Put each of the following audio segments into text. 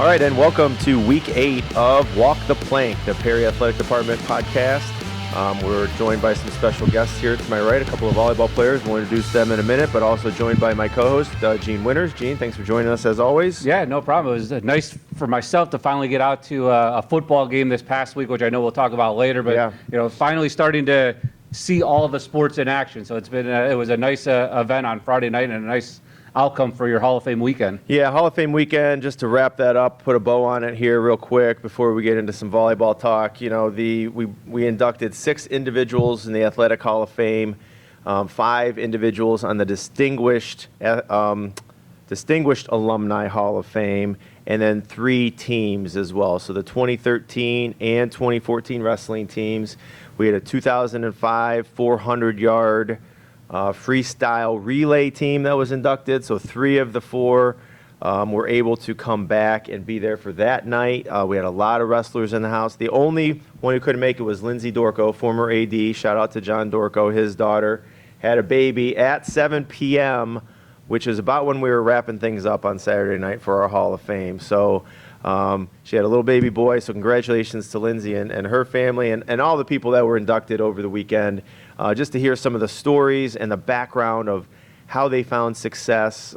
right, and welcome to Week 8 of Walk the Plank, the Perry Athletic Department podcast. We're joined by some special guests here to my right, a couple of volleyball players. We'll introduce them in a minute, but also joined by my co-host, Gene Winters. Gene, thanks for joining us as always. Yeah, no problem. It was nice for myself to finally get out to a football game this past week, which I know we'll talk about later, but finally starting to see all of the sports in action. So it was a nice event on Friday night and a nice outcome for your Hall of Fame weekend. Yeah, Hall of Fame weekend, just to wrap that up, put a bow on it here real quick before we get into some volleyball talk. You know, we inducted 6 individuals in the Athletic Hall of Fame, 5 individuals on the Distinguished Alumni Hall of Fame, and then 3 teams as well. So the 2013 and 2014 wrestling teams. We had a 2005 400-yard freestyle relay team that was inducted. So 3 of the 4 were able to come back and be there for that night. We had a lot of wrestlers in the house. The only one who couldn't make it was Lindsay Dorco, former AD. Shout out to John Dorco. His daughter had a baby at 7 p.m., which is about when we were wrapping things up on Saturday night for our Hall of Fame. So she had a little baby boy, so congratulations to Lindsay and her family and all the people that were inducted over the weekend. Just to hear some of the stories and the background of how they found success,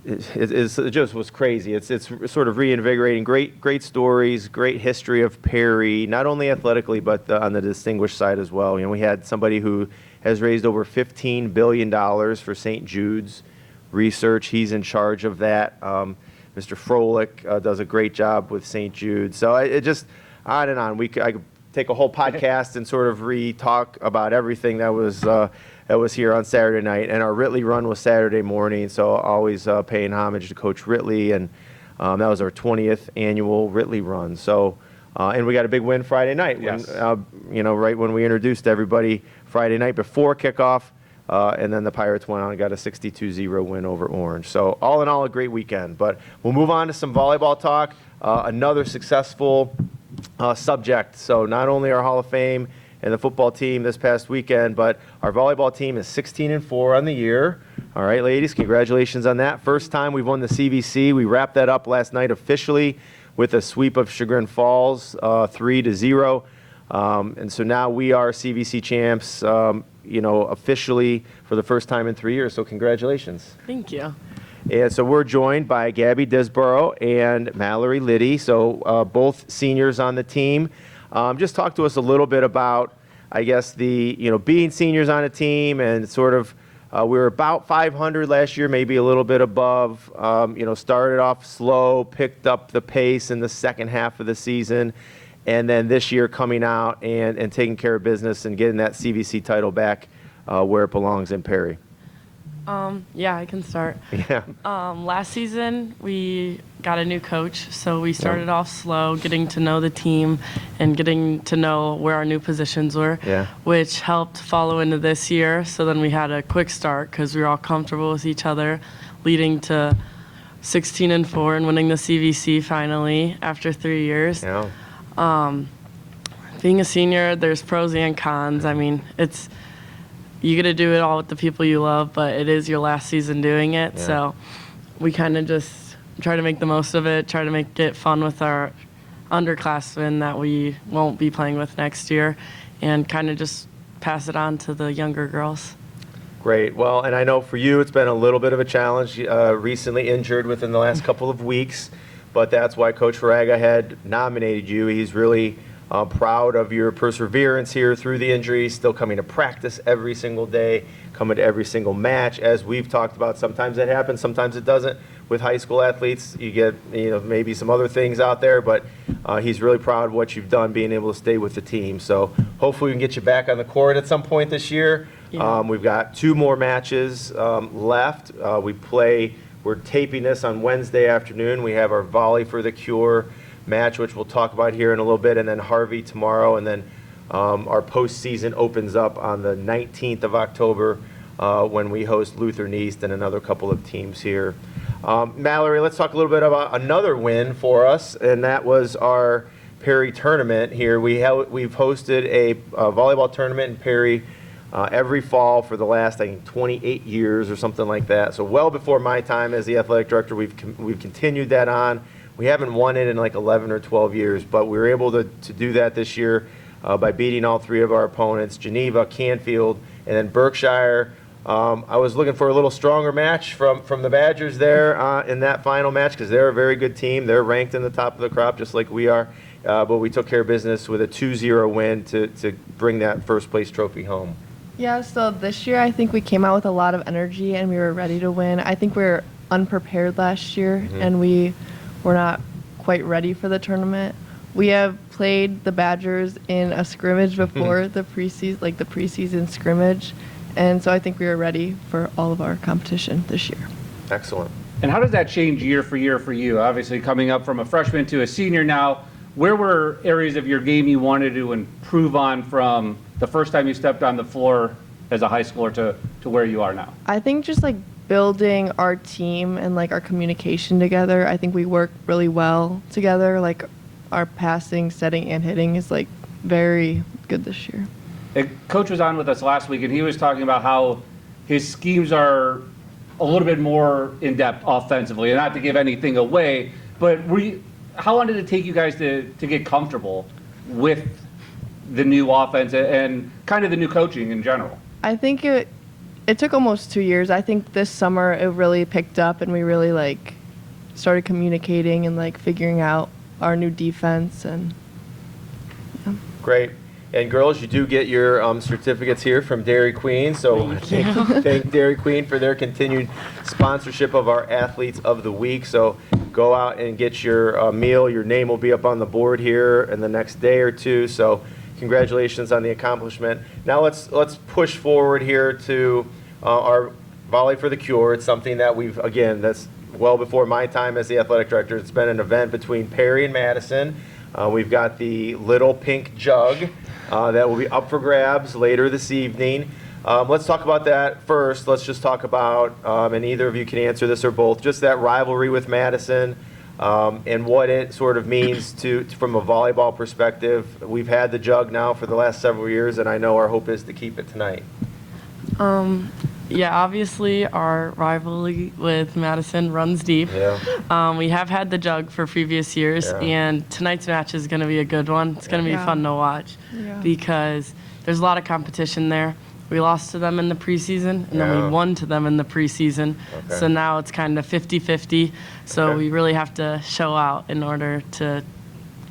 it just was crazy. It's sort of reinvigorating. Great stories, great history of Perry, not only athletically but on the distinguished side as well. You know, we had somebody who has raised over $15 billion for St. Jude's research. He's in charge of that. Mr. Froelich does a great job with St. Jude. So it just on and on. I could take a whole podcast and sort of re-talk about everything that was here on Saturday night. And our Rittley run was Saturday morning, so always paying homage to Coach Rittley. And that was our 20th annual Rittley run. So, and we got a big win Friday night. Yes. Right when we introduced everybody Friday night before kickoff. And then the Pirates went on and got a 62-0 win over Orange. So all in all, a great weekend. But we'll move on to some volleyball talk. Another successful subject. So not only our Hall of Fame and the football team this past weekend, but our volleyball team is 16-4 on the year. All right, ladies, congratulations on that. First time we've won the CVC. We wrapped that up last night officially with a sweep of Chagrin Falls, 3-0. And so now we are CVC champs, officially for the first time in 3 years. So congratulations. Thank you. And so we're joined by Gabby Disborough and Mallory Liddy, so both seniors on the team. Just talk to us a little bit about, I guess, being seniors on a team and sort of, we were about 500 last year, maybe a little bit above. Started off slow, picked up the pace in the second half of the season, and then this year coming out and taking care of business and getting that CVC title back where it belongs in Perry. I can start. Yeah. Last season, we got a new coach, so we started off slow, getting to know the team and getting to know where our new positions were, which helped follow into this year. So then we had a quick start because we were all comfortable with each other, leading to 16-4 and winning the CVC finally after 3 years. Yeah. Being a senior, there's pros and cons. I mean, you get to do it all with the people you love, but it is your last season doing it. Yeah. So we kind of just try to make the most of it, try to make it fun with our underclassmen that we won't be playing with next year, and kind of just pass it on to the younger girls. Great. Well, and I know for you it's been a little bit of a challenge, recently injured within the last couple of weeks, but that's why Coach Faraga had nominated you. He's really proud of your perseverance here through the injury, still coming to practice every single day, coming to every single match. As we've talked about, sometimes it happens, sometimes it doesn't. With high school athletes, you get maybe some other things out there, but he's really proud of what you've done, being able to stay with the team. So hopefully we can get you back on the court at some point this year. Yeah. We've got 2 more matches left. We're taping this on Wednesday afternoon. We have our Volley for the Cure match, which we'll talk about here in a little bit, and then Harvey tomorrow, and then our postseason opens up on the 19th of October when we host Lutheran East and another couple of teams here. Mallory, let's talk a little bit about another win for us, and that was our Perry tournament here. We've hosted a volleyball tournament in Perry every fall for the last, I think, 28 years or something like that. So well before my time as the athletic director, we've continued that on. We haven't won it in like 11 or 12 years, but we were able to do that this year by beating all three of our opponents, Geneva, Canfield, and then Berkshire. I was looking for a little stronger match from the Badgers there in that final match because they're a very good team. They're ranked in the top of the crop just like we are. But we took care of business with a 2-0 win to bring that first place trophy home. Yeah, so this year I think we came out with a lot of energy and we were ready to win. I think we were unprepared last year and we were not quite ready for the tournament. We have played the Badgers in a scrimmage before the preseason scrimmage, and so I think we were ready for all of our competition this year. Excellent. And how does that change year for year for you? Obviously, coming up from a freshman to a senior now, where were areas of your game you wanted to improve on from the first time you stepped on the floor as a high schooler to where you are now? I think just like building our team and like our communication together. I think we work really well together. Like our passing, setting, and hitting is like very good this year. Coach was on with us last week, and he was talking about how his schemes are a little bit more in-depth offensively, and not to give anything away, but how long did it take you guys to get comfortable with the new offense and kind of the new coaching in general? I think it took almost 2 years. I think this summer it really picked up and we really like started communicating and like figuring out our new defense and yeah. Great. And girls, you do get your certificates here from Dairy Queen. So thank Dairy Queen for their continued sponsorship of our Athletes of the Week. So go out and get your meal. Your name will be up on the board here in the next day or two. So congratulations on the accomplishment. Now let's push forward here to our Volley for the Cure. It's something that that's well before my time as the athletic director. It's been an event between Perry and Madison. We've got the little pink jug that will be up for grabs later this evening. Let's talk about that first. Let's just talk about, and either of you can answer this or both, just that rivalry with Madison and what it sort of means from a volleyball perspective. We've had the jug now for the last several years, and I know our hope is to keep it tonight. Yeah, obviously our rivalry with Madison runs deep. Yeah. We have had the jug for previous years, and tonight's match is going to be a good one. It's going to be fun to watch because there's a lot of competition there. We lost to them in the preseason, and then we won to them in the preseason. Okay. So now it's kind of 50-50. So we really have to show out in order to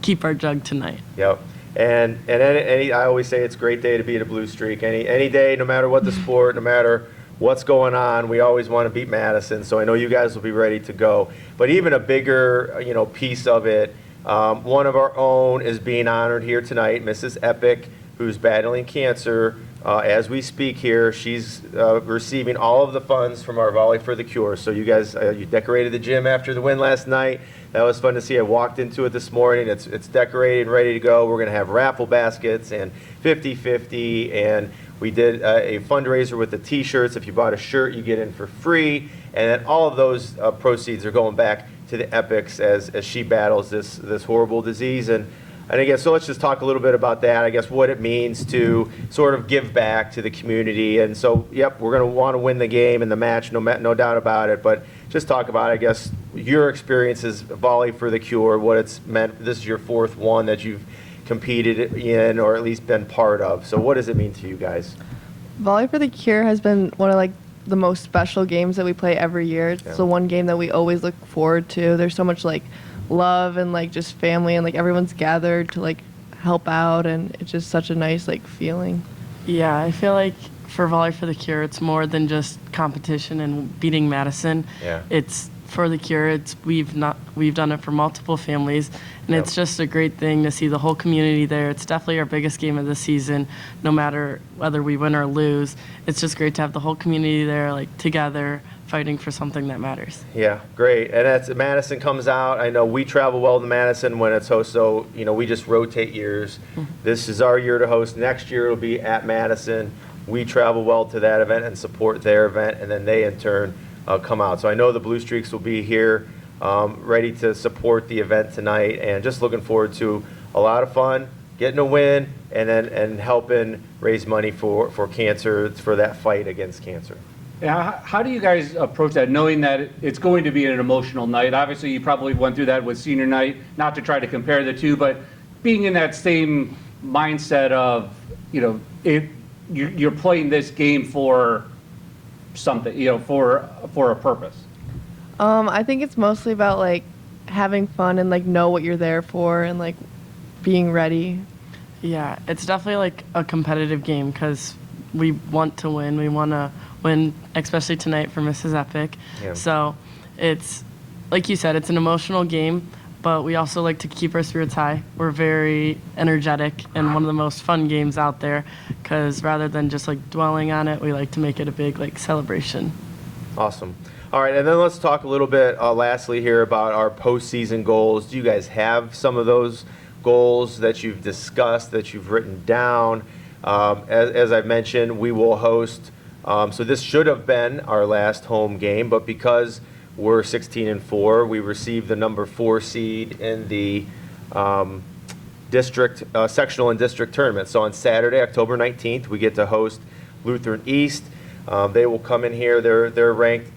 keep our jug tonight. Yep. And I always say it's a great day to be at a blue streak. Any day, no matter what the sport, no matter what's going on, we always want to beat Madison. So I know you guys will be ready to go. But even a bigger, piece of it, one of our own is being honored here tonight, Mrs. Epic, who's battling cancer. As we speak here, she's receiving all of the funds from our Volley for the Cure. So you guys, you decorated the gym after the win last night. That was fun to see. I walked into it this morning. It's decorated and ready to go. We're going to have raffle baskets and 50-50, and we did a fundraiser with the T-shirts. If you bought a shirt, you get in for free. And then all of those proceeds are going back to the Epics as she battles this horrible disease. And I guess, so let's just talk a little bit about that, I guess, what it means to sort of give back to the community. And so, yep, we're going to want to win the game and the match, no doubt about it. But just talk about, I guess, your experiences, Volley for the Cure, what it's meant. This is your fourth one that you've competed in or at least been part of. So what does it mean to you guys? Volley for the Cure has been one of the most special games that we play every year. It's the one game that we always look forward to. There's so much love and just family and everyone's gathered to help out, and it's just such a nice feeling. Yeah, I feel like for Volley for the Cure, it's more than just competition and beating Madison. Yeah. It's for the Cure. We've done it for multiple families, and it's just a great thing to see the whole community there. It's definitely our biggest game of the season, no matter whether we win or lose. It's just great to have the whole community there, together, fighting for something that matters. Yeah, great. And that's Madison comes out. I know we travel well to Madison when it's host, so we just rotate years. This is our year to host. Next year it'll be at Madison. We travel well to that event and support their event, and then they in turn come out. So I know the Blue Streaks will be here ready to support the event tonight, and just looking forward to a lot of fun, getting a win, and then and helping raise money for cancer, for that fight against cancer. Yeah, how do you guys approach that, knowing that it's going to be an emotional night? Obviously, you probably went through that with senior night, not to try to compare the two, but being in that same mindset of, you're playing this game for something, for a purpose. I think it's mostly about like having fun and like know what you're there for and like being ready. Yeah, it's definitely like a competitive game because we want to win. We want to win, especially tonight for Mrs. Epic. Yeah. So it's, like you said, it's an emotional game, but we also like to keep our spirits high. We're very energetic and one of the most fun games out there because rather than just like dwelling on it, we like to make it a big like celebration. Awesome. All right, and then let's talk a little bit lastly here about our postseason goals. Do you guys have some of those goals that you've discussed, that you've written down? As I've mentioned, we will host, so this should have been our last home game, but because we're 16-4, we received the number 4 seed in the district, sectional and district tournament. So on Saturday, October 19th, we get to host Lutheran East. They will come in here. They're ranked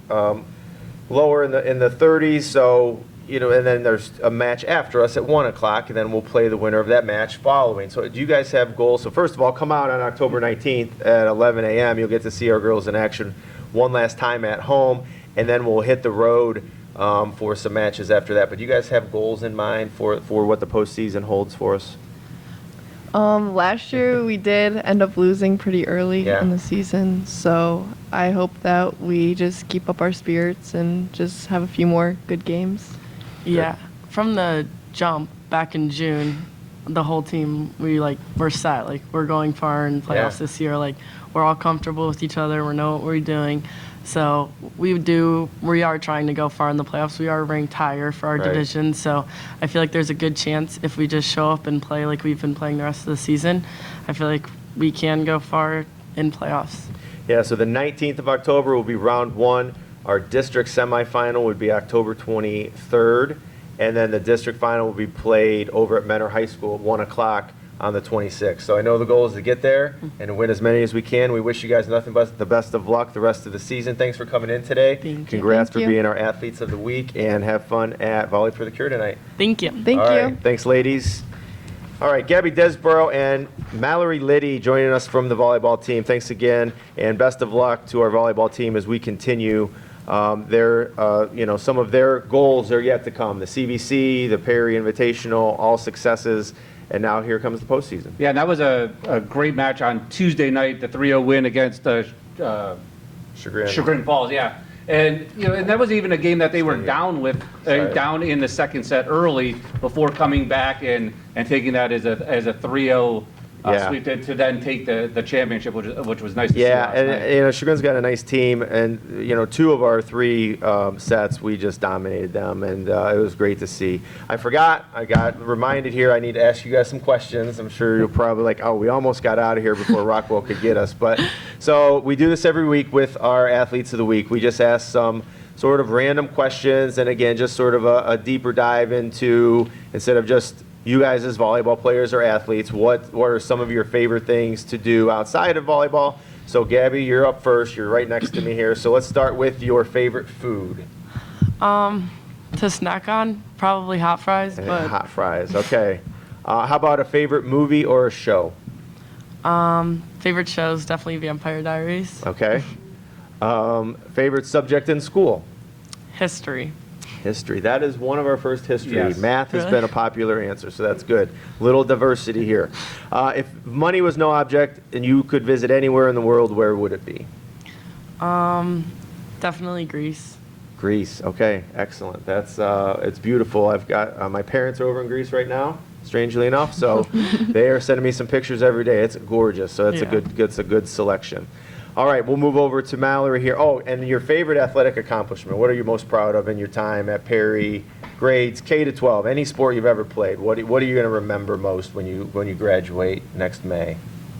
lower in the 30s. So and then there's a match after us at 1 o'clock, and then we'll play the winner of that match following. So do you guys have goals? So first of all, come out on October 19th at 11 a.m. You'll get to see our girls in action one last time at home, and then we'll hit the road for some matches after that. But do you guys have goals in mind for what the postseason holds for us? Last year we did end up losing pretty early in the season, so I hope that we just keep up our spirits and just have a few more good games. Yeah, from the jump back in June, the whole team, we're set. Like, we're going far in playoffs this year. Like, we're all comfortable with each other. We know what we're doing. So we are trying to go far in the playoffs. We are ranked higher for our division. So I feel like there's a good chance if we just show up and play like we've been playing the rest of the season, I feel like we can go far in playoffs. Yeah, so the 19th of October will be round 1. Our district semifinal would be October 23rd, and then the district final will be played over at Mentor High School at 1 o'clock on the 26th. So I know the goal is to get there and to win as many as we can. We wish you guys nothing but the best of luck the rest of the season. Thanks for coming in today. Thank you. Congrats Thank for you. being our Athletes of the Week, and have fun at Volley for the Cure tonight. Thank you. Thank All you. right, thanks, ladies. All right, Gabby Desborough and Mallory Liddy joining us from the volleyball team. Thanks again, and best of luck to our volleyball team as we continue. Some of their goals are yet to come. The CVC, the Perry Invitational, all successes, and now here comes the postseason. Yeah, and that was a great match on Tuesday night, the 3-0 win against Chagrin Falls, yeah. And and that was even a game that they were down with, down in the second set early before coming back and taking that as a 3-0 sweep to then take the championship, which was nice to see last night. And Chagrin's got a nice team, and 2 of our 3 sets we just dominated them, and it was great to see. I got reminded here. I need to ask you guys some questions. I'm sure you're probably like, oh, we almost got out of here before Rockwell could get us. But so we do this every week with our Athletes of the Week. We just ask some sort of random questions, and again, just sort of a deeper dive into, instead of just you guys as volleyball players or athletes, what are some of your favorite things to do outside of volleyball? So Gabby, you're up first. You're right next to me here. So let's start with your favorite food. To snack on, probably hot fries. But Hot fries, okay. How about a favorite movie or a show? favorite shows, definitely Vampire Diaries. Okay. Favorite subject in school? History. History. That is one of our first history. Yes. Math has Really? been a popular answer, so that's good. Little diversity here. If money was no object and you could visit anywhere in the world, where would it be? Definitely Greece. Greece. Okay, excellent. That's it's beautiful. I've got my parents are over in Greece right now, strangely enough, so they are sending me some pictures every day. It's gorgeous. So that's Yeah. a good selection. All right, we'll move over to Mallory here. Oh, and your favorite athletic accomplishment. What are you most proud of in your time at Perry? Grades K to 12. Any sport you've ever played. What are you going to remember most when you graduate next May?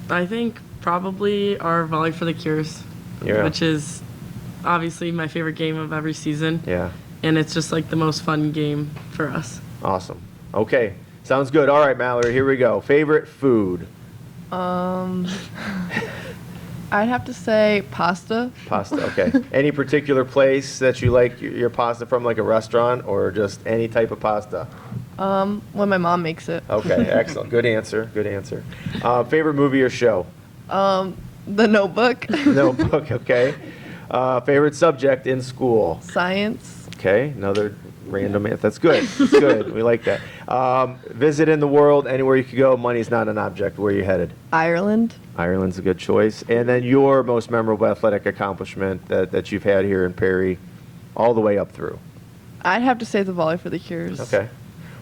I think probably our Volley for the Cures, Yeah. which is obviously my favorite game of every season. Yeah. And it's just like the most fun game for us. Awesome. Okay. Sounds good. All right, Mallory, here we go. Favorite food? I'd have to say pasta. Pasta, okay. Any particular place that you like your pasta from, like a restaurant, or just any type of pasta? When my mom makes it. Okay, excellent. Good answer. Good answer. Favorite movie or show? The Notebook. Notebook, okay. Favorite subject in school? Science. Okay, another random answer. That's good. That's good. We like that. Visit in the world, anywhere you could go. Money's not an object. Where are you headed? Ireland. Ireland's a good choice. And then your most memorable athletic accomplishment that you've had here in Perry all the way up through. I'd have to say the Volley for the Cures. Okay.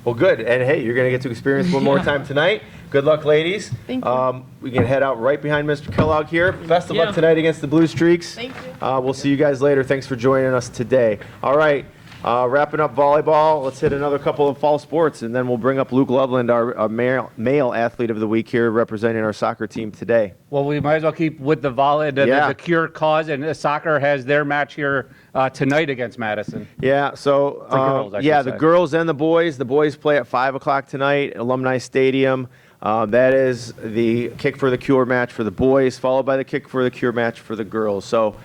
Well, good. And hey, you're going to get to experience one more time tonight. Good luck, ladies. Thank you. We can head out right behind Mr. Kellogg here. Best of luck tonight against the Blue Streaks. Thank you. We'll see you guys later. Thanks for joining us today. All right. Wrapping up volleyball, let's hit another couple of fall sports, and then we'll bring up Luke Loveland, our male athlete of the week here, representing our soccer team today. Well, we might as well keep with the volley, the Cure cause, and soccer has their match here tonight against Madison. Yeah, so the girls and the boys. The boys play at 5 o'clock tonight, Alumni Stadium. That is the Kick for the Cure match for the boys, followed by the Kick for the Cure match for the girls. So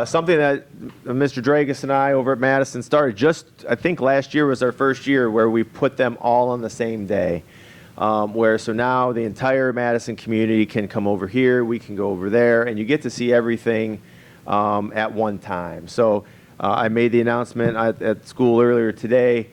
something that Mr. Dragus and I over at Madison started I think last year was our first year where we put them all on the same day. So now the entire Madison community can come over here, we can go over there, and you get to see everything at one time. So I made the announcement at school earlier today.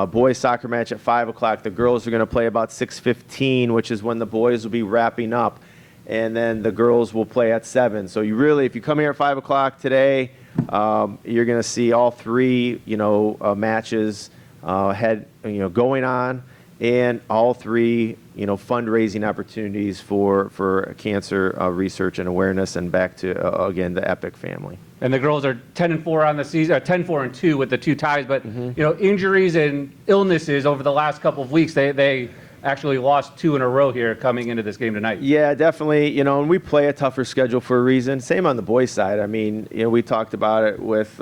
Boys soccer match at 5 o'clock. The girls are going to play about 6:15, which is when the boys will be wrapping up. And then the girls will play at 7. So if you come here at 5 o'clock today, you're going to see all three, matches going on, and all three, fundraising opportunities for cancer research and awareness, and back to again the Epic family. And the girls are 10-4 on the season, 10-4-2 with the 2 ties. But injuries and illnesses over the last couple of weeks, they actually lost 2 in a row here coming into this game tonight. Yeah, definitely. And we play a tougher schedule for a reason. Same on the boys' side. I mean, we talked about it with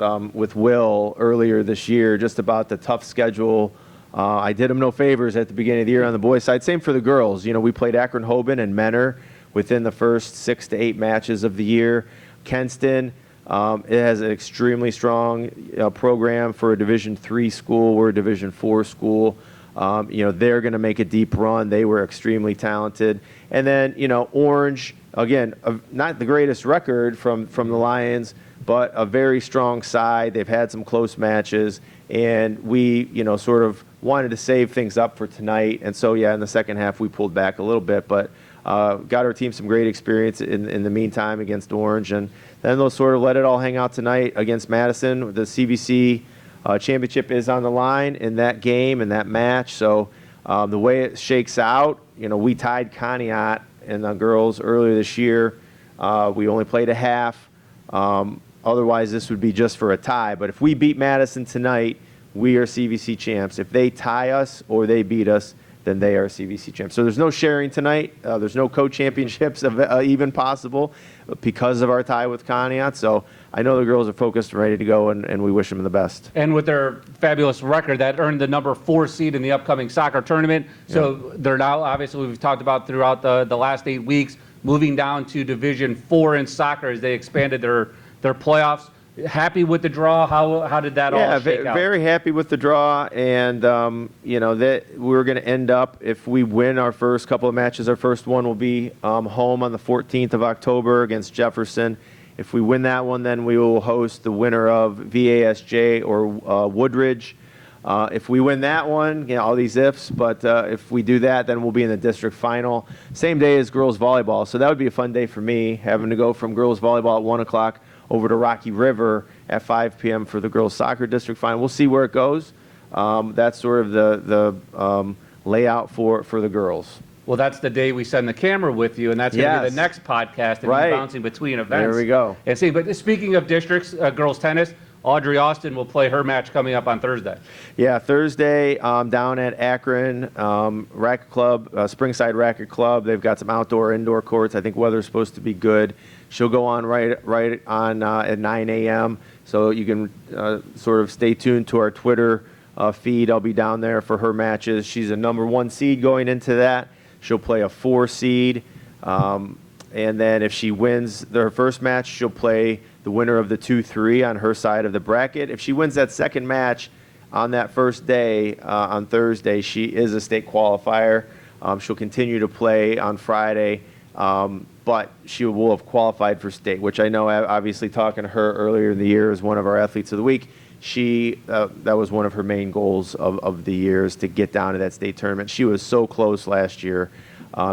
Will earlier this year, just about the tough schedule. I did them no favors at the beginning of the year on the boys' side. Same for the girls. We played Akron-Hoban and Menor within the first 6 to 8 matches of the year. Kenston, it has an extremely strong program for a Division III school. We're a Division IV school. They're going to make a deep run. They were extremely talented. And then, Orange, again, not the greatest record from the Lions, but a very strong side. They've had some close matches, and we, sort of wanted to save things up for tonight. And so, in the second half, we pulled back a little bit, but got our team some great experience in the meantime against Orange. And then they'll sort of let it all hang out tonight against Madison. The CVC championship is on the line in that game, in that match. So the way it shakes out, we tied Conneaut and the girls earlier this year. We only played a half. Otherwise, this would be just for a tie. But if we beat Madison tonight, we are CVC champs. If they tie us or they beat us, then they are CVC champs. So there's no sharing tonight. There's no co-championships even possible because of our tie with Conneaut. So I know the girls are focused and ready to go, and we wish them the best. And with their fabulous record, that earned the number 4 seed in the upcoming soccer tournament. So they're now, obviously, we've talked about throughout the last 8 weeks, moving down to Division 4 in soccer as they expanded their playoffs. Happy with the draw? How did that all shake out? Yeah, very happy with the draw, and that we're going to end up, if we win our first couple of matches, our first one will be home on the 14th of October against Jefferson. If we win that one, then we will host the winner of VASJ or Woodridge. If we win that one, all these ifs, but if we do that, then we'll be in the district final. Same day as girls volleyball, so that would be a fun day for me, having to go from girls volleyball at 1 o'clock over to Rocky River at 5 p.m. for the girls soccer district final. We'll see where it goes. That's sort of the layout for the girls. Well, that's the day we send the camera with you, and that's going to be the next podcast, and right. bouncing between events. There we go. And see, but speaking of districts, girls tennis, Audrey Austin will play her match coming up on Thursday. Yeah, Thursday down at Akron Racket Club, Springside Racket Club. They've got some outdoor, indoor courts. I think weather's supposed to be good. She'll go on right on at 9 a.m. So you can sort of stay tuned to our Twitter feed. I'll be down there for her matches. She's a number 1 seed going into that. She'll play a 4 seed. And then if she wins her first match, she'll play the winner of the 2-3 on her side of the bracket. If she wins that second match on that first day, on Thursday, she is a state qualifier. She'll continue to play on Friday, but she will have qualified for state, which I know, obviously talking to her earlier in the year as one of our athletes of the week, that was one of her main goals of the year, is to get down to that state tournament. She was so close last year.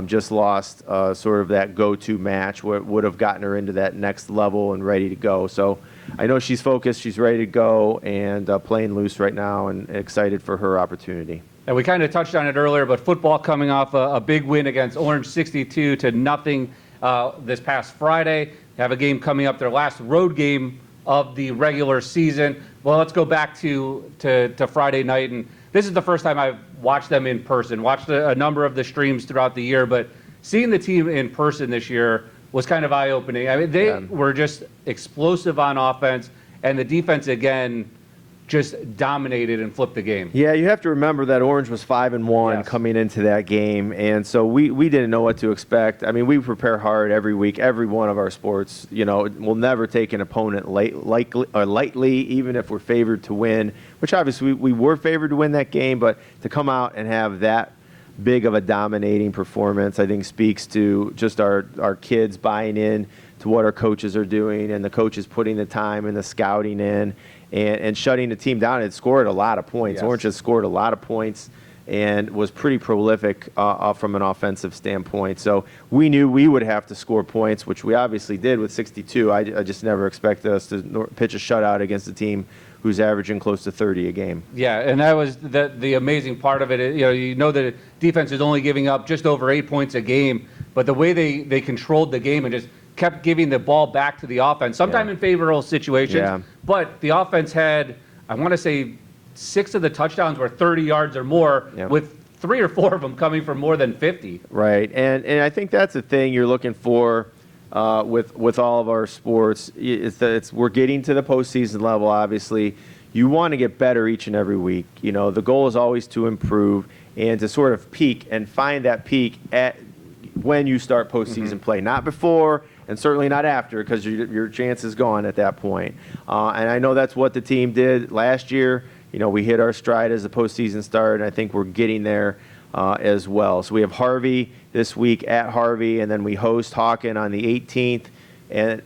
Just lost sort of that go-to match where it would have gotten her into that next level and ready to go. So I know she's focused, she's ready to go, and playing loose right now, and excited for her opportunity. And we kind of touched on it earlier, but football coming off a big win against Orange 62-0 this past Friday. They have a game coming up, their last road game of the regular season. Well, let's go back to Friday night, and this is the first time I've watched them in person, watched a number of the streams throughout the year, but seeing the team in person this year was kind of eye-opening. I mean, they were just explosive on offense, and the defense, again, just dominated and flipped the game. Yeah, you have to remember that Orange was 5-1 coming into that game, and so we didn't know what to expect. I mean, we prepare hard every week, every one of our sports. You know, we'll never take an opponent lightly, even if we're favored to win, which obviously we were favored to win that game, but to come out and have that big of a dominating performance, I think speaks to just our kids buying in to what our coaches are doing, and the coaches putting the time and the scouting in, and shutting the team down. It scored a lot of points. Yes. Orange has scored a lot of points and was pretty prolific from an offensive standpoint. So we knew we would have to score points, which we obviously did with 62. I just never expected us to pitch a shutout against a team who's averaging close to 30 a game. Yeah, and that was the amazing part of it. You know the defense is only giving up just over 8 points a game, but the way they controlled the game and just kept giving the ball back to the offense, sometimes in favorable situations, but the offense had, I want to say, 6 of the touchdowns were 30 yards or more, with 3 or 4 of them coming from more than 50. Right, and I think that's the thing you're looking for with all of our sports. We're getting to the postseason level, obviously. You want to get better each and every week. You know, the goal is always to improve and to sort of peak and find that peak when you start postseason play, not before, and certainly not after, because your chance is gone at that point. And I know that's what the team did last year. You know, we hit our stride as the postseason started, and I think we're getting there as well. So we have Harvey this week at Harvey, and then we host Hawken on the 18th, and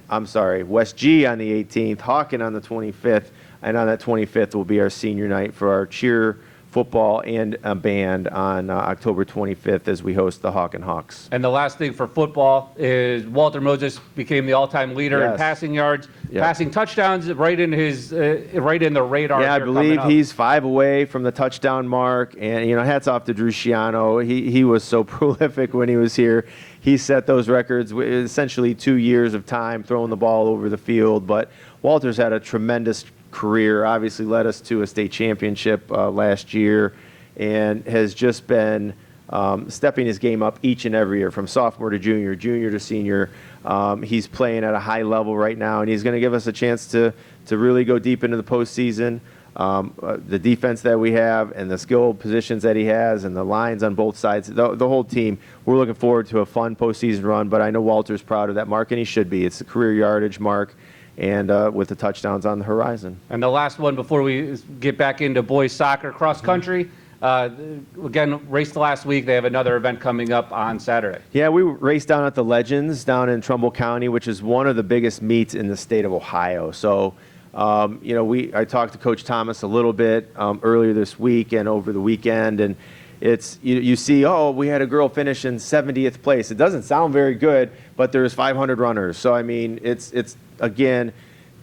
West G on the 18th, Hawken on the 25th, and on that 25th will be our senior night for our cheer, football, and a band on October 25th as we host the Hawken Hawks. And the last thing for football is Walter Moses became the all-time leader in passing yards, passing touchdowns, right in the radar. Yeah, I believe he's 5 away from the touchdown mark, and hats off to Drew Schiano. He was so prolific when he was here. He set those records with essentially 2 years of time throwing the ball over the field. But Walter's had a tremendous career, obviously led us to a state championship last year, and has just been stepping his game up each and every year, from sophomore to junior, junior to senior. He's playing at a high level right now, and he's going to give us a chance to really go deep into the postseason. The defense that we have and the skill positions that he has and the lines on both sides, the whole team, we're looking forward to a fun postseason run, but I know Walter's proud of that mark, and he should be. It's a career yardage mark, and with the touchdowns on the horizon. And the last one before we get back into boys soccer, cross country. Again, raced last week. They have another event coming up on Saturday. Yeah, we raced down at the Legends down in Trumbull County, which is one of the biggest meets in the state of Ohio. So, I talked to Coach Thomas a little bit earlier this week and over the weekend, and it's you see, we had a girl finish in 70th place. It doesn't sound very good, but there's 500 runners. So I mean, it's again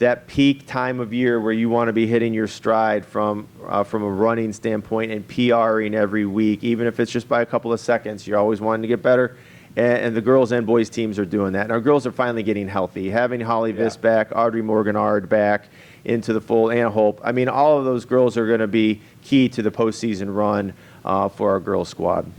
that peak time of year where you want to be hitting your stride from a running standpoint and PRing every week, even if it's just by a couple of seconds. You're always wanting to get better, and the girls and boys teams are doing that. And our girls are finally getting healthy, having Holly Viss back, Audrey Morgan-Ard back into the fold, Anna Hope. I mean, all of those girls are going to be key to the postseason run for our girls squad.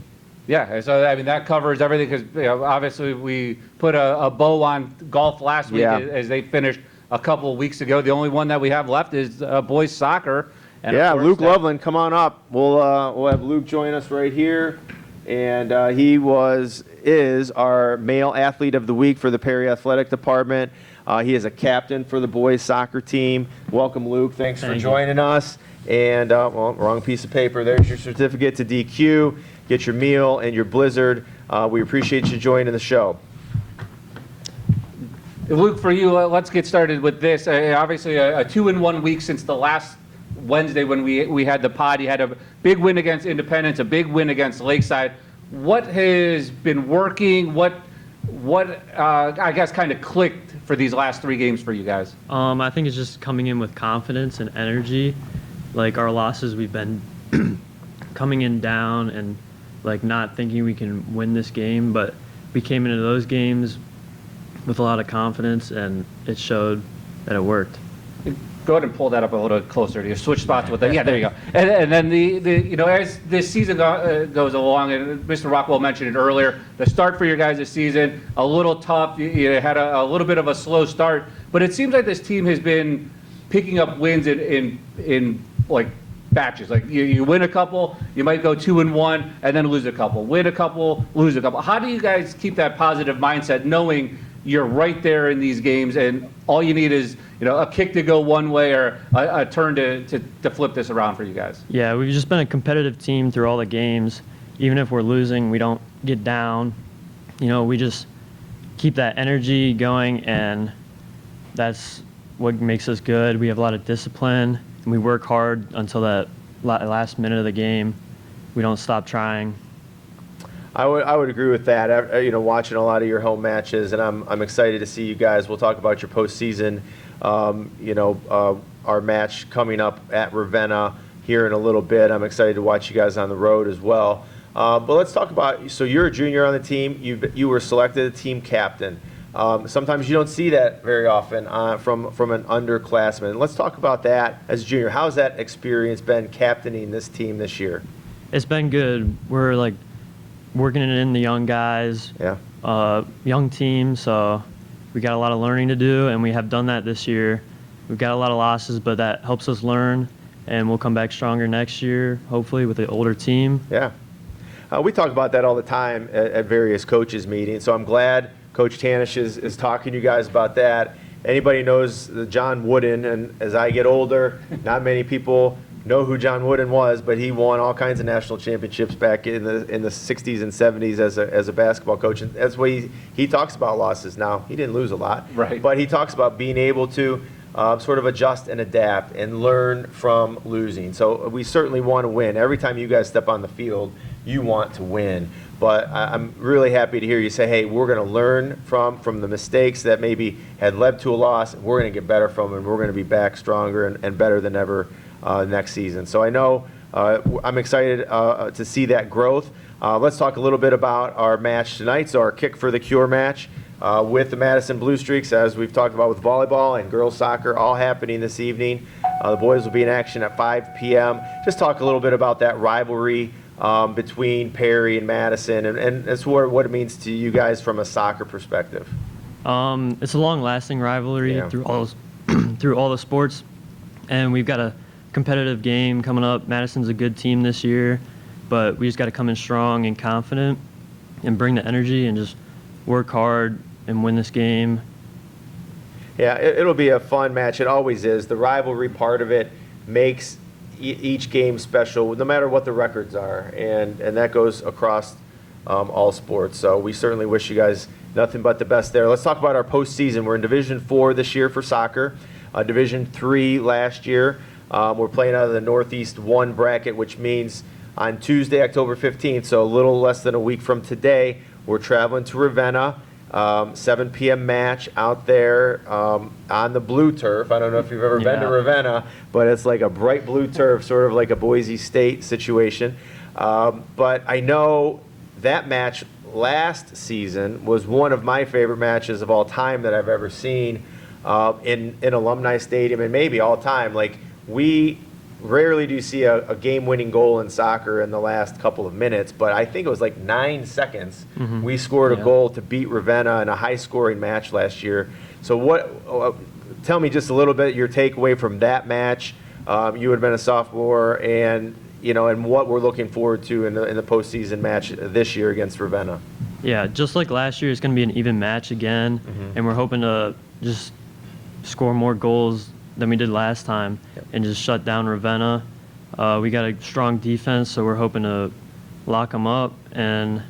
Yeah, so I mean that covers everything, because obviously we put a bow on golf last week as they finished a couple of weeks ago. The only one that we have left is boys soccer, And of Yeah, course, Luke Loveland, come on up. We'll have Luke join us right here. And he is our male athlete of the week for the Perry Athletic Department. He is a captain for the boys soccer team. Welcome, Luke. Thanks for joining us. And, well, wrong piece of paper. There's your certificate to DQ. Get your meal and your Blizzard. We appreciate you joining the show. Luke, for you, let's get started with this. Obviously, a 2-in-1 week since the last Wednesday when we had the pod. You had a big win against Independence, a big win against Lakeside. What has been working? What I guess kind of clicked for these last 3 games for you guys? I think it's just coming in with confidence and energy. Like our losses, we've been coming in down and like not thinking we can win this game, but we came into those games with a lot of confidence, and it showed that it worked. Go ahead and pull that up a little closer to you. Switch spots with that. Yeah, there you go. And then as this season goes along, and Mr. Rockwell mentioned it earlier, the start for your guys this season, a little tough. You had a little bit of a slow start, but it seems like this team has been picking up wins in like batches. Like you win a couple, you might go 2-1, and then lose a couple. Win a couple, lose a couple. How do you guys keep that positive mindset, knowing you're right there in these games, and all you need is a kick to go one way or a turn to flip this around for you guys? Yeah, we've just been a competitive team through all the games. Even if we're losing, we don't get down. We just keep that energy going, and that's what makes us good. We have a lot of discipline, and we work hard until that last minute of the game. We don't stop trying. I would agree with that. Watching a lot of your home matches, and I'm excited to see you guys. We'll talk about your postseason. Our match coming up at Ravenna here in a little bit. I'm excited to watch you guys on the road as well. But let's talk about. So you're a junior on the team. You were selected as team captain. Sometimes you don't see that very often from an underclassman. Let's talk about that as a junior. How's that experience been captaining this team this year? It's been good. We're like working it in the young guys, young team, so we got a lot of learning to do, and we have done that this year. We've got a lot of losses, but that helps us learn, and we'll come back stronger next year, hopefully, with an older team. Yeah. We talk about that all the time at various coaches' meetings, so I'm glad Coach Tanish is talking to you guys about that. Anybody knows John Wooden, and as I get older, not many people know who John Wooden was, but he won all kinds of national championships back in the 60s and 70s as a basketball coach. And that's why he talks about losses now. He didn't lose a lot, right? But he talks about being able to sort of adjust and adapt and learn from losing. So we certainly want to win. Every time you guys step on the field, you want to win. But I'm really happy to hear you say, hey, we're going to learn from the mistakes that maybe had led to a loss. We're going to get better from them, and we're going to be back stronger and better than ever next season. So I know I'm excited to see that growth. Let's talk a little bit about our match tonight. So our Kick for the Cure match with the Madison Blue Streaks, as we've talked about with volleyball and girls soccer, all happening this evening. The boys will be in action at 5 p.m. Just talk a little bit about that rivalry between Perry and Madison, and that's what it means to you guys from a soccer perspective. It's a long-lasting rivalry through all the sports, and we've got a competitive game coming up. Madison's a good team this year, but we just got to come in strong and confident and bring the energy and just work hard and win this game. Yeah, it'll be a fun match. It always is. The rivalry part of it makes each game special, no matter what the records are, and that goes across all sports. So we certainly wish you guys nothing but the best there. Let's talk about our postseason. We're in Division 4 this year for soccer, Division 3 last year. We're playing out of the Northeast 1 bracket, which means on Tuesday, October 15th, so a little less than a week from today, we're traveling to Ravenna, 7 p.m. match out there on the blue turf. I don't know if you've ever been to Ravenna, but it's like a bright blue turf, sort of like a Boise State situation. But I know that match last season was one of my favorite matches of all time that I've ever seen in Alumni Stadium, and maybe all time. Like, we rarely do see a game-winning goal in soccer in the last couple of minutes, but I think it was like 9 seconds. We scored a goal to beat Ravenna in a high-scoring match last year. So tell me just a little bit your takeaway from that match, you would have been a sophomore, and and what we're looking forward to in the postseason match this year against Ravenna. Yeah, just like last year, it's going to be an even match again, and we're hoping to just score more goals than we did last time and just shut down Ravenna. We got a strong defense, so we're hoping to lock them up, and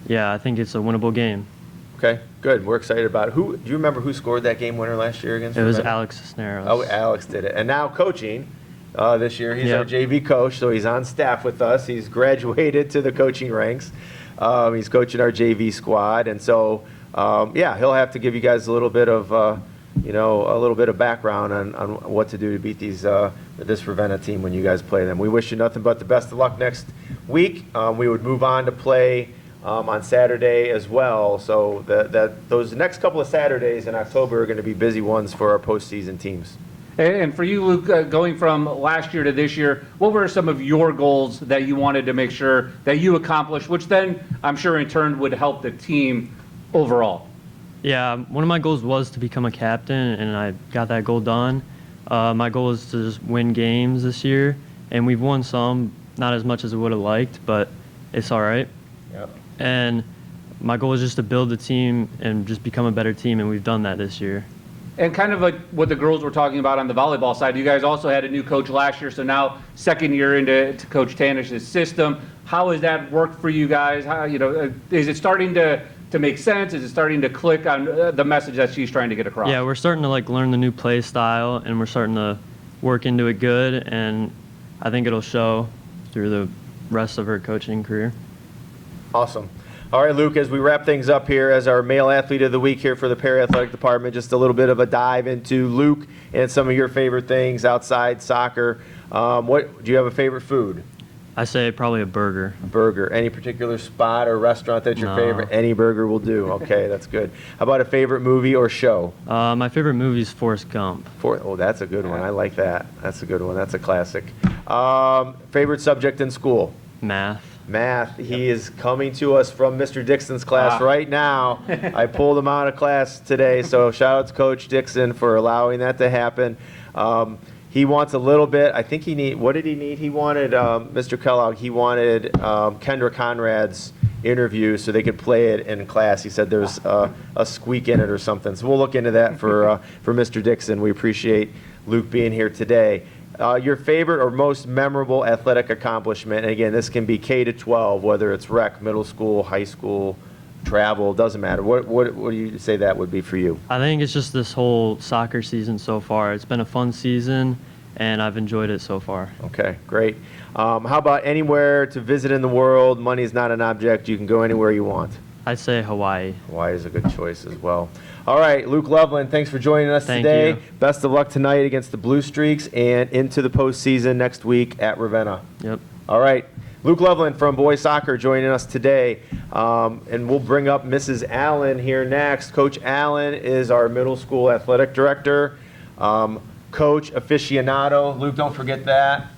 yeah, I think it's a winnable game. Okay, good. We're excited about it. Do you remember who scored that game winner last year against It was Ravenna? Alex Cisneros. Oh, Alex did it. And now coaching this year. He's our Yep. JV coach, so he's on staff with us. He's graduated to the coaching ranks. He's coaching our JV squad. And so, he'll have to give you guys a little bit of, a little bit of background on what to do to beat this Ravenna team when you guys play them. We wish you nothing but the best of luck next week. We would move on to play on Saturday as well. So those next couple of Saturdays in October are going to be busy ones for our postseason teams. And for you, Luke, going from last year to this year, what were some of your goals that you wanted to make sure that you accomplished, which then I'm sure in turn would help the team overall? Yeah, one of my goals was to become a captain, and I got that goal done. My goal is to just win games this year, and we've won some, not as much as I would have liked, but it's all right. Yep. And my goal is just to build the team and just become a better team, and we've done that this year. And kind of like what the girls were talking about on the volleyball side, you guys also had a new coach last year, so now second year into Coach Tanish's system. How has that worked for you guys? How, is it starting to make sense? Is it starting to click on the message that she's trying to get across? Yeah, we're starting to learn the new play style, and we're starting to work into it good, and I think it'll show through the rest of her coaching career. Awesome. All right, Luke, as we wrap things up here as our male athlete of the week here for the Perry Athletic Department, just a little bit of a dive into Luke and some of your favorite things outside soccer. Do you have a favorite food? I say probably a burger. Burger. Any particular spot or restaurant that's your No. favorite? Any burger will do. Okay, that's good. How about a favorite movie or show? My favorite movie is Forrest Gump. Oh, that's a good one. I like that. That's a good one. That's a classic. Favorite subject in school? Math. Math. He is coming to us from Mr. Dixon's class right now. I pulled him out of class today, so shout out to Coach Dixon for allowing that to happen. He wants a little bit. I think what did he need? He wanted, Mr. Kellogg, he wanted Kendra Conrad's interview so they could play it in class. He said there's a squeak in it or something. So we'll look into that for Mr. Dixon. We appreciate Luke being here today. Your favorite or most memorable athletic accomplishment, and again, this can be K to 12, whether it's rec, middle school, high school, travel, doesn't matter. What do you say that would be for you? I think it's just this whole soccer season so far. It's been a fun season, and I've enjoyed it so far. Okay, great. How about anywhere to visit in the world? Money is not an object. You can go anywhere you want. I'd say Hawaii. Hawaii is a good choice as well. All right, Luke Loveland, thanks for joining us Thank today. you. Best of luck tonight against the Blue Streaks and into the postseason next week at Ravenna. Yep. All right. Luke Loveland from Boys Soccer joining us today. And we'll bring up Mrs. Allen here next. Coach Allen is our middle school athletic director. Coach aficionado. Luke, don't forget that.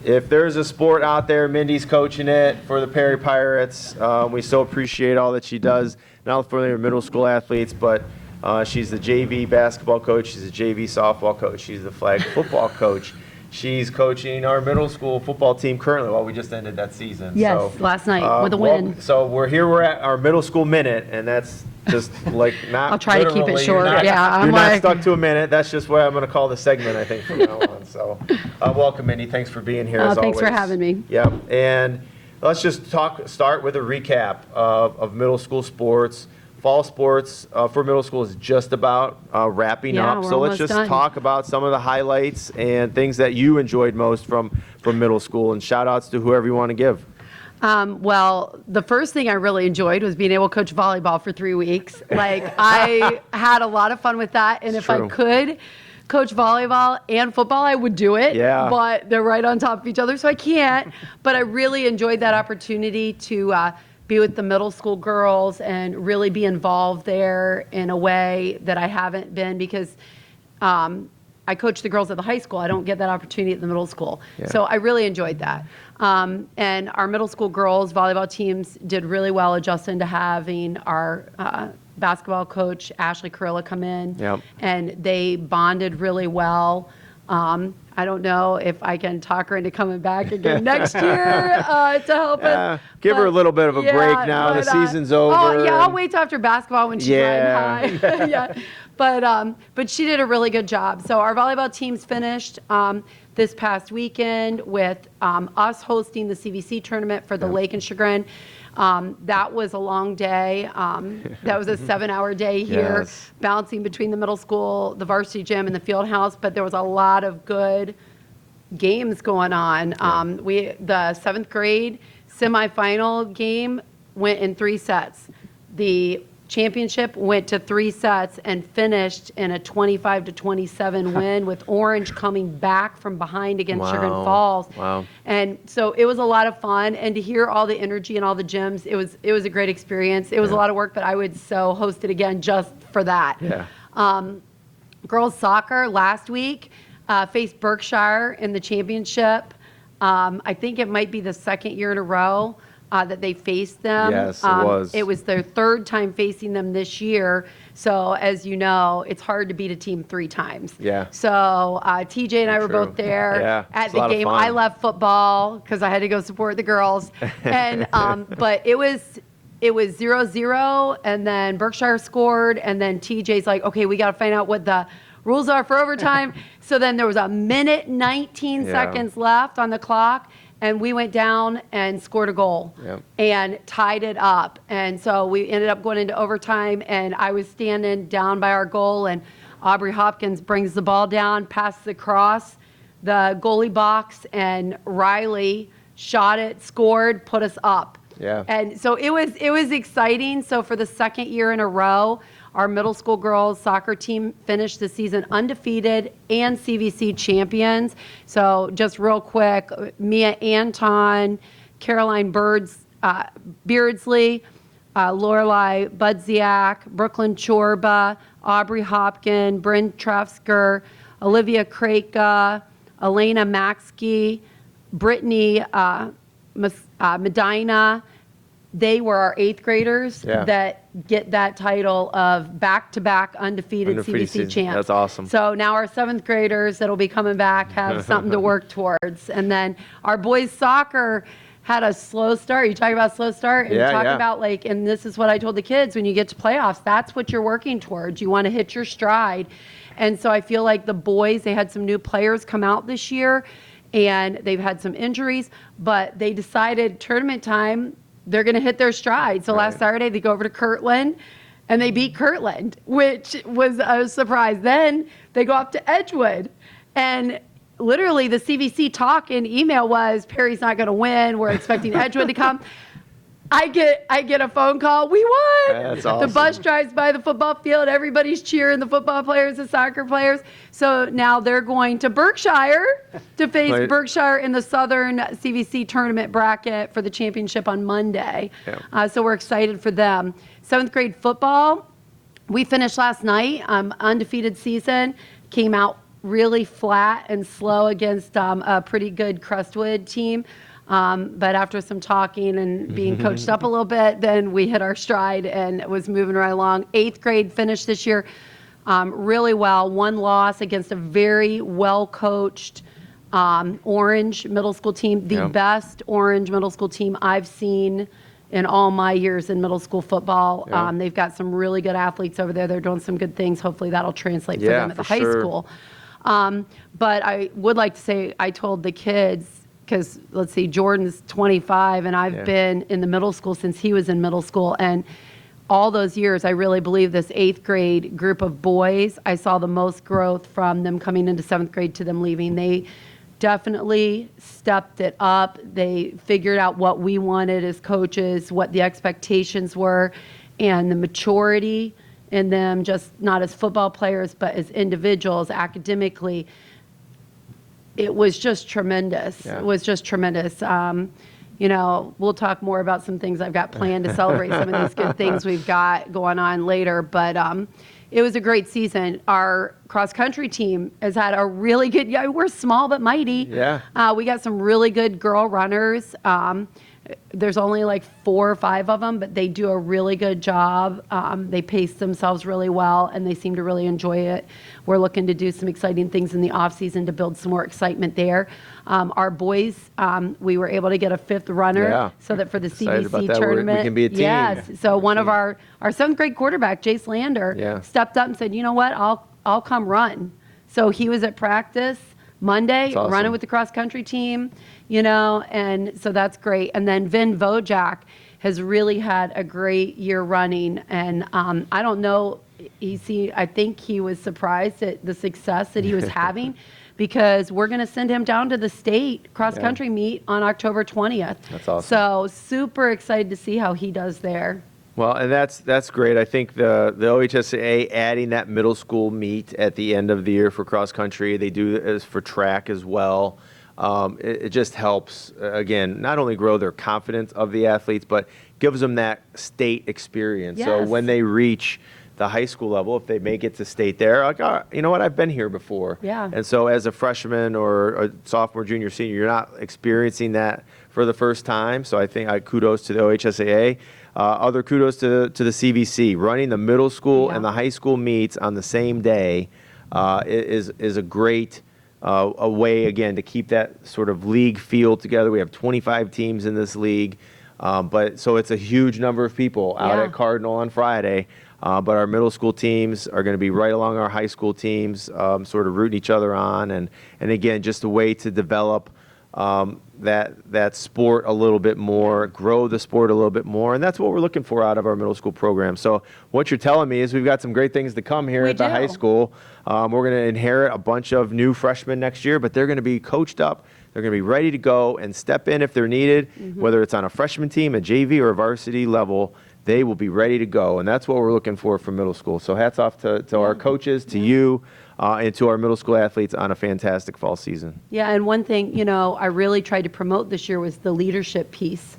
If there's a sport out there, Mindy's coaching it for the Perry Pirates. We so appreciate all that she does, not only for their middle school athletes, but she's the JV basketball coach, she's the JV softball coach, she's the flag football coach. She's coaching our middle school football team currently. Well, we just ended that season. Yes, so, last night with a win. So we're at our middle school minute, and that's just like not. I'll try to keep it literally, short. You're not, Yeah, you're I'm not like- stuck to a minute. That's just what I'm going to call the segment, I think, from now on. So, welcome, Mindy. Thanks for being here. As Thanks for always. having me. Yep. And let's just start with a recap of middle school sports. Fall sports for middle school is just about wrapping Yeah, up. we're So let's almost just done. talk about some of the highlights and things that you enjoyed most from middle school, and shout outs to whoever you want to give. Well, the first thing I really enjoyed was being able to coach volleyball for 3 weeks. Like, I had a lot of fun with that. And if I True. could coach volleyball and football, I would do it. Yeah. But they're right on top of each other, so I can't. But I really enjoyed that opportunity to be with the middle school girls and really be involved there in a way that I haven't been, because I coach the girls at the high school. I don't get that opportunity at the middle school. Yeah. So I really enjoyed that. And our middle school girls volleyball teams did really well adjusting to having our basketball coach, Ashley Carilla, come in. Yep. And they bonded really well. I don't know if I can talk her into coming back again next year to help us. Give her a little bit of a break now. The season's over. Oh, yeah, I'll wait till after basketball when she's riding high. Yeah. But she did a really good job. So our volleyball team's finished this past weekend with us hosting the CVC tournament for the Lake and Chagrin. That was a long day. That was a 7-hour day here, bouncing between the middle school, the varsity gym, and the field house. But there was a lot of good games going on. The 7th grade semifinal game went in 3 sets. The championship went to 3 sets and finished in a 25-27 win with Orange coming back from behind against Chagrin Falls. Wow. And so it was a lot of fun, and to hear all the energy in all the gyms, it was a great experience. It was a lot of work, but I would so host it again just for that. Yeah. Girls soccer last week faced Berkshire in the championship. I think it might be the 2nd year in a row that they faced them. Yes, it was. It was their 3rd time facing them this year. So as you know, it's hard to beat a team 3 times. Yeah. So TJ and I were both there at the game. I left football because I had to go support the girls. And but it was 0-0, and then Berkshire scored, and then TJ's like, okay, we got to find out what the rules are for overtime. So then there was a minute 19 seconds left on the clock, and we went down and scored a goal and tied it up. And so we ended up going into overtime, and I was standing down by our goal, and Aubrey Hopkins brings the ball down, passes across the goalie box, and Riley shot it, scored, put us up. Yeah. And so it was exciting. So for the 2nd year in a row, our middle school girls soccer team finished the season undefeated and CVC champions. So just real quick, Mia Anton, Caroline Beardsley, Lorelei Budziak, Brooklyn Chorba, Aubrey Hopkin, Bryn Trefsker, Olivia Kraka, Elena Maxke, Brittany Medina. They were our 8th graders that get that title of back-to-back undefeated CVC champs. That's awesome. So now our 7th graders that'll be coming back have something to work towards. And then our boys soccer had a slow start. You talk about slow start, and you talk about and this is what I told the kids, when you get to playoffs, that's what you're working towards. You want to hit your stride. And so I feel like the boys, they had some new players come out this year, and they've had some injuries, but they decided tournament time, they're going to hit their stride. So last Saturday, they go over to Kirtland, and they beat Kirtland, which was a surprise. Then they go up to Edgewood, and literally the CVC talk in email was, Perry's not going to win. We're expecting Edgewood to come. I get a phone call. We won. That's awesome. The bus drives by the football field. Everybody's cheering, the football players, the soccer players. So now they're going to Berkshire to face Berkshire in the Southern CVC tournament bracket for the championship on Monday. So we're excited for them. 7th grade football, we finished last night, undefeated season, came out really flat and slow against a pretty good Crestwood team. But after some talking and being coached up a little bit, then we hit our stride and was moving right along. 8th grade finished this year really well. 1 loss against a very well-coached Orange middle school team, the best Orange middle school team I've seen in all my years in middle school football. They've got some really good athletes over there. They're doing some good things. Hopefully that'll translate for them at the high school. But I would like to say, I told the kids, because let's see, Jordan's 25, and I've been in the middle school since he was in middle school. And all those years, I really believe this 8th grade group of boys, I saw the most growth from them coming into 7th grade to them leaving. They definitely stepped it up. They figured out what we wanted as coaches, what the expectations were, and the maturity in them, just not as football players, but as individuals academically. It was just tremendous. It was just tremendous. You know, we'll talk more about some things I've got planned to celebrate some of these good things we've got going on later. But it was a great season. Our cross-country team has had a really good, we're small but mighty. We got some really good girl runners. And There's only like 4 or 5 of them, but they do a really good job. They pace themselves really well, and they seem to really enjoy it. We're looking to do some exciting things in the off season to build some more excitement there. Our boys, we were able to get a 5th runner, Yeah. so that for the Excited about CBC that. We tournament, can be a team. yes. So one of our 7th grade quarterback, Jace Lander, Yeah. stepped up and said, "You know what? I'll come run." So he was at practice Monday, That's awesome. running with the cross country team, and so that's great. And then Vin Vojak has really had a great year running, and I don't know, I think he was surprised at the success that he was having, because we're going to send him down to the state cross country meet on October 20th. That's awesome. So super excited to see how he does there. Well, and that's great. I think the OHSAA adding that middle school meet at the end of the year for cross country, they do this for track as well. It just helps, again, not only grow their confidence of the athletes, but gives them that state experience. So Yes. when they reach the high school level, if they make it to state there, like, oh, you know what, I've been here before. Yeah. And so as a freshman or a sophomore, junior, senior, you're not experiencing that for the first time. So I think kudos to the OHSAA. Other kudos to the CVC. Running the middle school and the high school meets on the same day is a great a way, again, to keep that sort of league feel together. We have 25 teams in this league, but so it's a huge number of people out Yeah. at Cardinal on Friday. But our middle school teams are going to be right along our high school teams, sort of rooting each other on, and again, just a way to develop that sport a little bit more, grow the sport a little bit more, and that's what we're looking for out of our middle school program. So what you're telling me is we've got some great things to come here We at the high do. school. We're going to inherit a bunch of new freshmen next year, but they're going to be coached up. They're going to be ready to go and step in if they're needed, whether it's on a freshman team, a JV, or a varsity level. They will be ready to go, and that's what we're looking for from middle school. So hats off to our coaches, to you, and to our middle school athletes on a fantastic fall season. Yeah, and one thing, I really tried to promote this year was the leadership piece.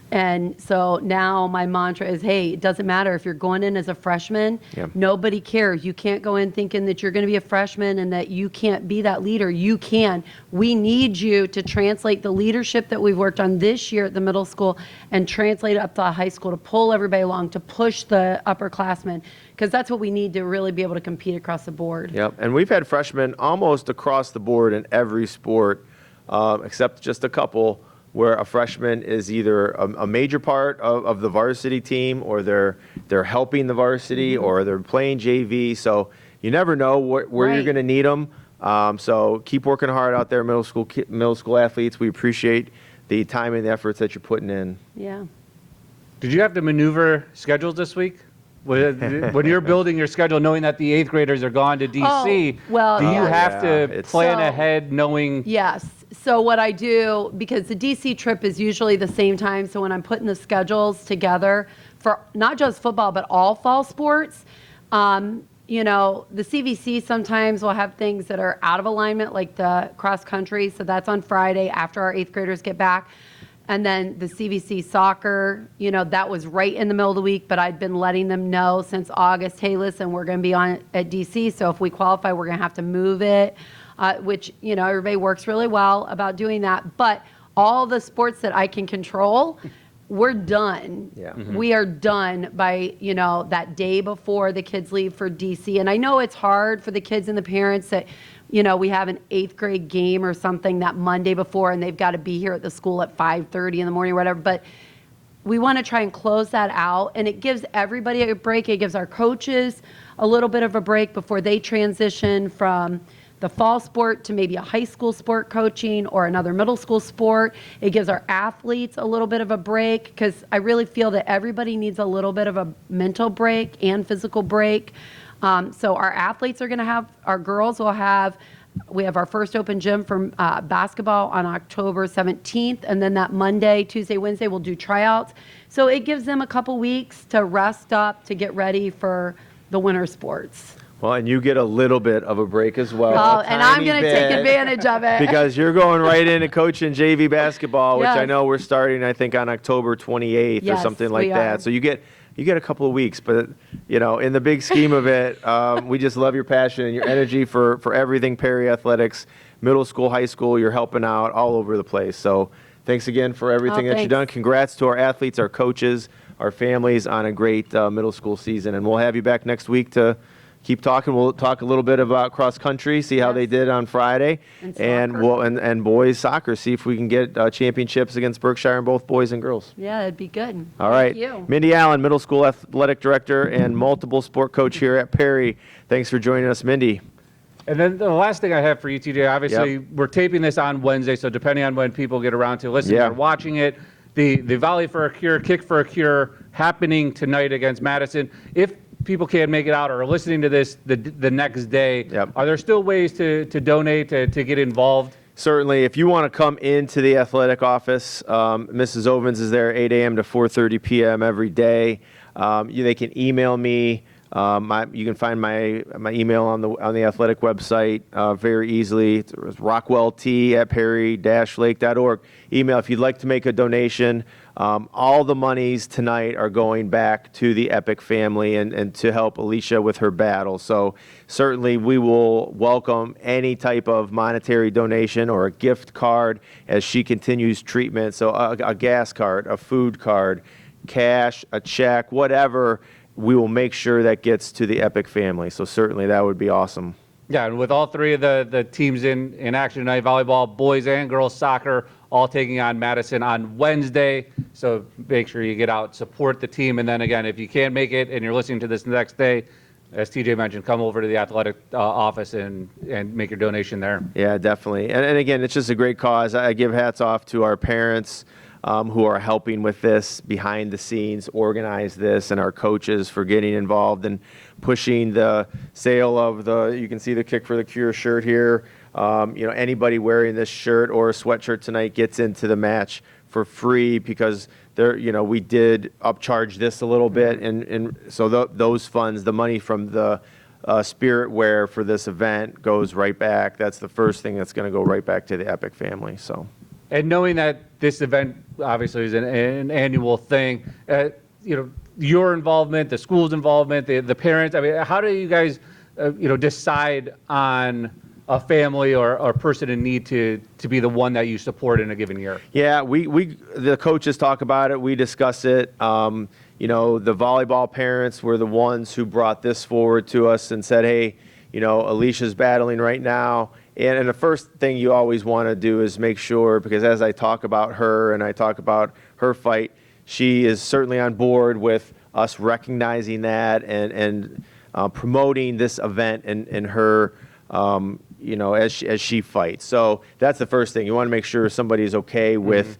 And so now my mantra is, hey, it doesn't matter if you're going in as a freshman, Yeah. nobody cares. You can't go in thinking that you're going to be a freshman and that you can't be that leader. You can. We need you to translate the leadership that we've worked on this year at the middle school and translate it up to the high school, to pull everybody along, to push the upperclassmen, because that's what we need to really be able to compete across the board. Yep, and we've had freshmen almost across the board in every sport, except just a couple, where a freshman is either a major part of the varsity team, or they're helping the varsity, or they're playing JV. So you never know where you're Right. going to need them. So keep working hard out there, middle school athletes. We appreciate the time and the efforts that you're putting in. Yeah. Did you have to maneuver schedules this week? When you're building your schedule, knowing that the 8th graders are gone to DC, Oh, well, do you yeah. have Yeah, to it's- plan So- ahead knowing? Yes. So what I do, because the DC trip is usually the same time, so when I'm putting the schedules together for not just football, but all fall sports, the CVC sometimes will have things that are out of alignment, like the cross country. So that's on Friday after our 8th graders get back. And then the CVC soccer, that was right in the middle of the week, but I'd been letting them know since August, hey, listen, we're going to be on at DC, so if we qualify, we're going to have to move it, which, everybody works really well about doing that. But all the sports that I can control, we're done. Yeah. We are done by, that day before the kids leave for DC. And I know it's hard for the kids and the parents that, we have an 8th grade game or something that Monday before, and they've got to be here at the school at 5:30 in the morning or whatever. But we want to try and close that out, and it gives everybody a break. It gives our coaches a little bit of a break before they transition from the fall sport to maybe a high school sport coaching or another middle school sport. It gives our athletes a little bit of a break, because I really feel that everybody needs a little bit of a mental break and physical break. So our athletes are going to have, our girls will have, we have our first open gym for basketball on October 17th. And then that Monday, Tuesday, Wednesday, we'll do tryouts. So it gives them a couple weeks to rest up, to get ready for the winter sports. Well, and you get a little bit of a break as well. Oh, a and I'm tiny going to take bit. advantage of it. Because you're going right into coaching JV basketball, which I Yes. know we're starting, I think, on October 28th or Yes, something like we that. are. So you get a couple of weeks, but in the big scheme of it, we just love your passion and your energy for everything Perry athletics, middle school, high school. You're helping out all over the place. So thanks again for everything that you've thanks. done. Congrats to our athletes, our coaches, our families on a great middle school season. And we'll have you back next week to keep talking. We'll talk a little bit about cross country, see how Yes. they did on Friday, And soccer. we'll and boys soccer. See if we can get championships against Berkshire in both boys and girls. Yeah, it'd be good. All right, Thank you. Mindy Allen, middle school athletic director and multiple sport coach here at Perry. Thanks for joining us, Mindy. And then the last thing I have for you, TJ, obviously, Yep. we're taping this on Wednesday, so depending on when people get around to listening Yeah. or watching it, the Volley for a Cure, Kick for a Cure happening tonight against Madison. If people can't make it out or are listening to this the next day, Yep. are there still ways to donate, to get involved? Certainly, if you want to come into the athletic office, Mrs. Ovens is there 8 a.m. to 4:30 p.m. every day. They can email me. You can find my email on the athletic website very easily. It's rockwellt@perry-lake.org. Email if you'd like to make a donation. All the monies tonight are going back to the Epic family and to help Alicia with her battle. So certainly we will welcome any type of monetary donation or a gift card as she continues treatment. So a gas card, a food card, cash, a check, whatever, we will make sure that gets to the Epic family. So certainly that would be awesome. Yeah, and with all three of the teams in action tonight, volleyball, boys and girls soccer, all taking on Madison on Wednesday. So make sure you get out, support the team. And then again, if you can't make it and you're listening to this next day, as TJ mentioned, come over to the athletic office and make your donation there. Yeah, definitely. And again, it's just a great cause. I give hats off to our parents who are helping with this behind the scenes, organize this, and our coaches for getting involved and pushing the sale of you can see the Kick for the Cure shirt here. Anybody wearing this shirt or a sweatshirt tonight gets into the match for free because we did upcharge this a little bit. And so those funds, the money from the spirit wear for this event goes right back. That's the first thing that's going to go right back to the Epic family. So. And knowing that this event obviously is an annual thing, your involvement, the school's involvement, the parents, I mean, how do you guys, decide on a family or person in need to be the one that you support in a given year? Yeah, the coaches talk about it. We discuss it. The volleyball parents were the ones who brought this forward to us and said, hey, Alicia's battling right now. And the first thing you always want to do is make sure, because as I talk about her and I talk about her fight, she is certainly on board with us recognizing that and promoting this event in her, as she fights. So that's the first thing. You want to make sure somebody's okay with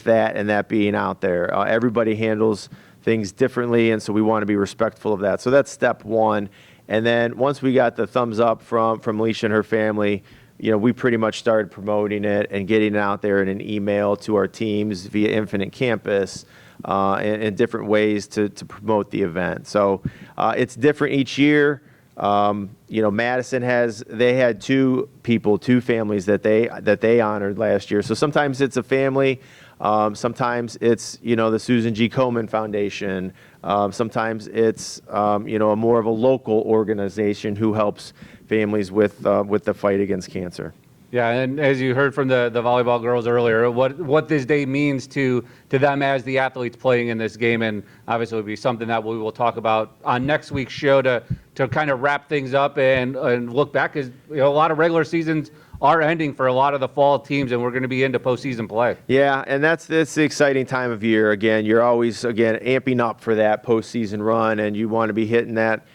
that and that being out there. Everybody handles things differently, and so we want to be respectful of that. So that's step one. And then once we got the thumbs up from Alicia and her family, we pretty much started promoting it and getting it out there in an email to our teams via Infinite Campus and different ways to promote the event. So it's different each year. Madison had two families that they honored last year. So sometimes it's a family. Sometimes it's, the Susan G. Komen Foundation. Sometimes it's, a more of a local organization who helps families with the fight against cancer. Yeah, and as you heard from the volleyball girls earlier, what this day means to them as the athletes playing in this game, and obviously it will be something that we will talk about on next week's show to kind of wrap things up and look back, because a lot of regular seasons are ending for a lot of the fall teams, and we're going to be into postseason play. Yeah, and that's the exciting time of year. Again, you're always amping up for that postseason run, and you want to be hitting that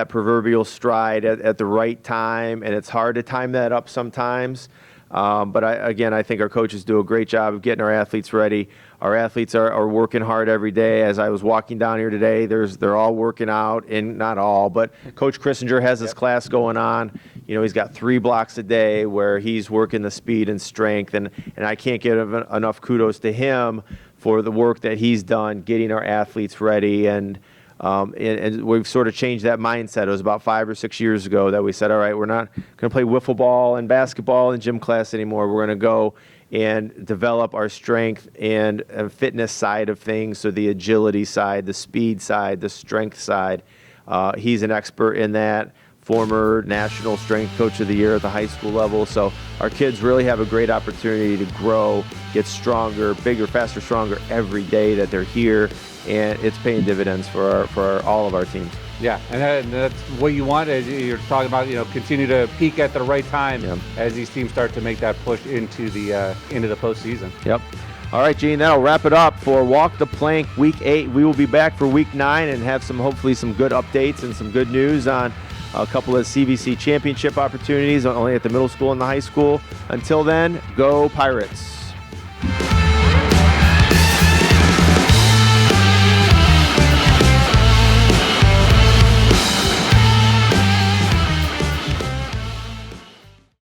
proverbial stride at the right time, and it's hard to time that up sometimes. But I think our coaches do a great job of getting our athletes ready. Our athletes are working hard every day. As I was walking down here today, they're all working out, and not all, but Coach Christinger has this class going on. He's got 3 blocks a day where he's working the speed and strength, and I can't give enough kudos to him for the work that he's done getting our athletes ready. And we've sort of changed that mindset. It was about 5 or 6 years ago that we said, all right, we're not going to play wiffle ball and basketball in gym class anymore. We're going to go and develop our strength and fitness side of things, so the agility side, the speed side, the strength side. He's an expert in that former national strength coach of the year at the high school level. So our kids really have a great opportunity to grow, get stronger, bigger, faster, stronger every day that they're here, and it's paying dividends for all of our teams. Yeah, and that's what you want. As you're talking about, continue to peak at the right time as these teams start to make that push into the postseason. Yep. All right, Gene, that'll wrap it up for Walk the Plank Week 8. We will be back for Week 9 and have hopefully some good updates and some good news on a couple of CVC championship opportunities, only at the middle school and the high school. Until then, go Pirates.